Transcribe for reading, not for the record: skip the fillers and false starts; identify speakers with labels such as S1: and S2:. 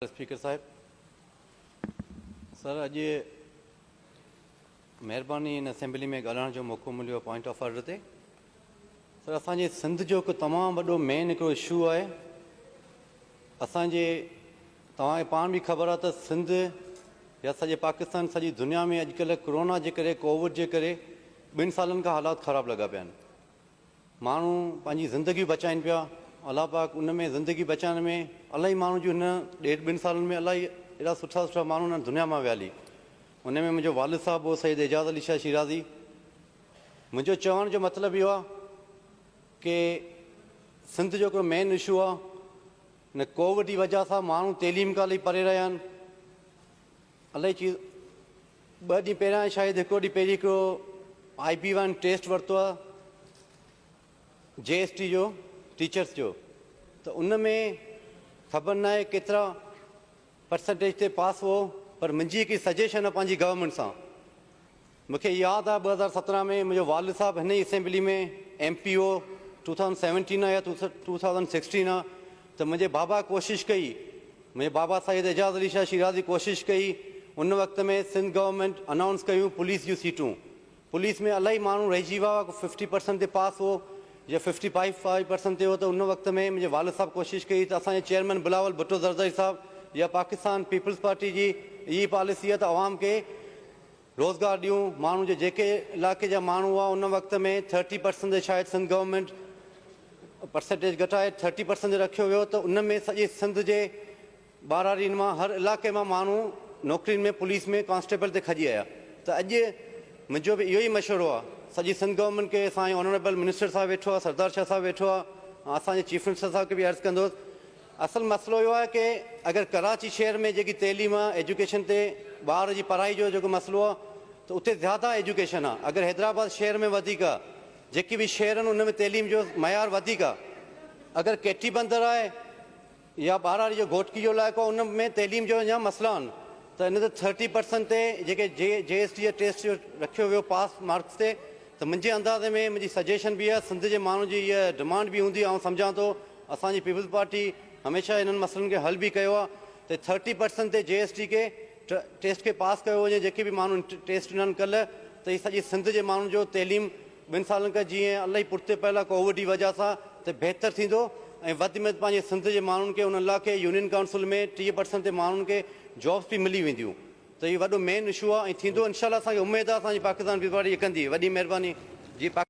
S1: Speaker साहब sir अज मेहरबानी इन असेंबली में ॻाल्हाइण जो मौक़ो मिलियो पॉइंट ऑफ ऑर्डर ते सर असांजे सिंध जो हिकु तमामु वॾो मेन हिकिड़ो इशू आहे। असांजे तव्हांखे पाण बि ख़बर आहे त सिंध या सॼे पाकिस्तान सॼी दुनिया में अॼुकल्ह कोरोना जे करे कोविड जे करे 2 सालनि खां हालात ख़राबु लॻा पिया आहिनि। माण्हू पंहिंजी ज़िंदगियूं बचाइनि पिया। अलाह पाक उन में ज़िंदगी बचाइण में इलाही माण्हू जूं हिन 1.5-2 सालनि में इलाही अहिड़ा सुठा सुठा माण्हू हिन दुनिया मां विया हली। उन में मुंहिंजो वालिद साहिबु हो सईद एजाज़ अली शाह शिराज़ी। मुंहिंजो चवण जो मतिलबु इहो आहे कि सिंध जो हिकिड़ो मेन इशू आहे न कोविड जी वजह सां माण्हू तइलीम खां इलाही परे रहिया आहिनि। इलाही चीज़ 2 ॾींहं पहिरियां शायदि हिकिड़ो ॾींहुं पहिरीं हिकिड़ो IP1 टेस्ट वरितो आहे JST जो टीचर्स जो, त उन में ख़बर न आहे केतिरा परसेंटेज ते पास हो, पर मुंहिंजी हिकु सजेशन आहे पंहिंजी गवर्नमेंट सां। मूंखे यादि आहे 2017 में मुंहिंजो वालिद साहिबु हिन ई असेंबली में MPO 2017 आहे या 2016 आहे, त मुंहिंजे बाबा कोशिशि कई, मुंहिंजे बाबा सईद एजाज़ अली शाह शिराज़ी कोशिशि कई। उन वक़्त में सिंध गवर्नमेंट अनाउंस कयूं पुलिस जूं सीटूं। पुलिस में इलाही माण्हू रहिजी विया हुआ, 50% ते पास हो या 55% ते हो। त उन वक़्त में मुंहिंजे वालिद साहिबु कोशिशि कई त असांजे चेयरमैन बिलावल भुट्टो ज़रदारी साहिबु या पाकिस्तान पीपल्स पार्टी जी इहा पॉलिसी आहे त आवाम खे रोज़गार ॾियूं। माण्हू जे जेके इलाइक़े जा माण्हू हुआ उन वक़्त में 30% ते शायदि सिंध गवर्नमेंट परसेंटेज घटाए 30% रखियो वियो। त उन में सॼे सिंध जे 12 ॾींहंनि मां हर इलाइक़े मां माण्हू नौकिरियुनि में पुलिस में कांस्टेबल ते खजी आया। त अॼु मुंहिंजो बि इहो ई मशवरो आहे सॼी सिंध गवर्नमेंट खे। असांजे ऑनरेबल मिनिस्टर साहिबु वेठो आहे, सरदार शाह साहिबु वेठो आहे, असांजे चीफ मिनिस्टर साहिब खे बि अर्ज़ु कंदुसि। असल मसइलो इहो आहे कि अगरि कराची शहर में जेकी तइलीम आहे एजुकेशन ते ॿार जी पढ़ाई जो जेको मसइलो आहे त उते ज़्यादा एजुकेशन आहे। अगरि हैदराबाद शहर में वधीक आहे, जेके बि शहर आहिनि उन में तइलीम जो मयार वधीक आहे। अगरि केटी बंदर आहे या बाराड़ी जो घोटकी जो इलाइक़ो आहे उन में तइलीम जो अञा मसइला आहिनि। त इन ते 30% ते जेके JST जे टेस्ट जो रखियो वियो पास मार्क्स ते, त मुंहिंजे अंदाज़े में मुंहिंजी सजेशन बि आहे, सिंध जे माण्हू जी इहा डिमांड बि हूंदी। ऐं सम्झां थो असांजी पीपल्स पार्टी हमेशह इन्हनि मसइलनि खे हल बि कयो आहे त 30% ते JST खे टेस्ट खे पास कयो वञे। जेके बि माण्हू टेस्ट ॾिननि कल्ह, त हीअ सॼी सिंध जे माण्हुनि जो तइलीम 2 सालनि खां जीअं इलाही पुठिते पियल आहे कोविड जी वजह सां, त बहितर थींदो। ऐं वधि में वधि पंहिंजे सिंध जे माण्हुनि खे उन इलाइक़े यूनियन काउंसिल में 30% ते माण्हुनि खे जॉब्स बि मिली वेंदियूं। त इहो वॾो मेन इशू आहे ऐं थींदो इनशाला। असांखे उमेदु आहे असांजी पाकिस्तान पीपल्स पार्टी कंदी। वॾी महिरबानी जी।